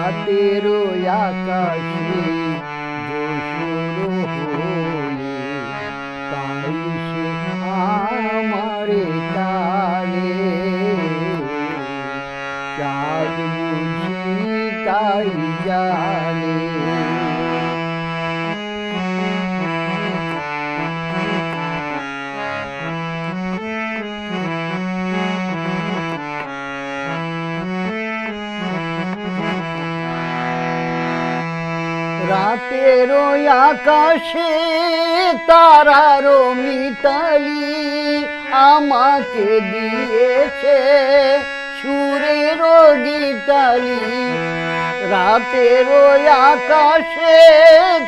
রাতের আকাশে ধূসর হয়ে তাই সে আমারে টানে, চাঁদ বুঝি তাই জানে। রাতের আকাশে তারার মিতালি আমাকে দিয়েছে সুরের গীতালি। রাতের আকাশে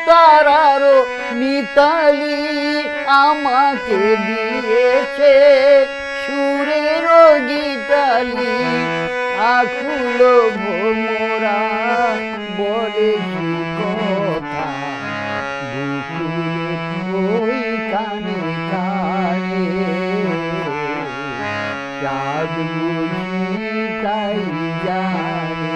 তারার মিতালি আমাকে দিয়েছে সুরের গীতালি। আকুল ভোমরা বলে কথা বুকুলের ওই কানে কানে, চাঁদ বুঝি তাই জানে।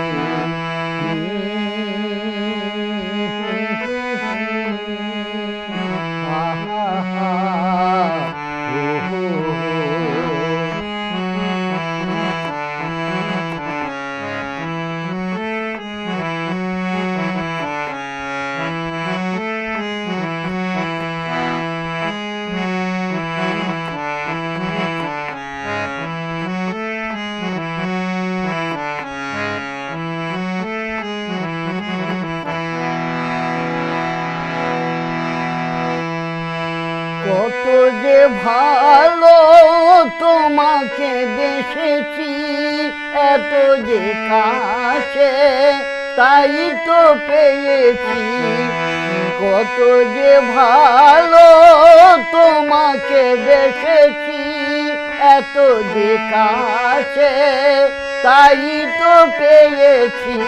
কত যে ভালো তোমাকে দেখেছি, এত যে কাছে তাই তো পেয়েছি। কত যে ভালো তোমাকে দেখেছি, এত যে কাছে তাই তো পেয়েছি।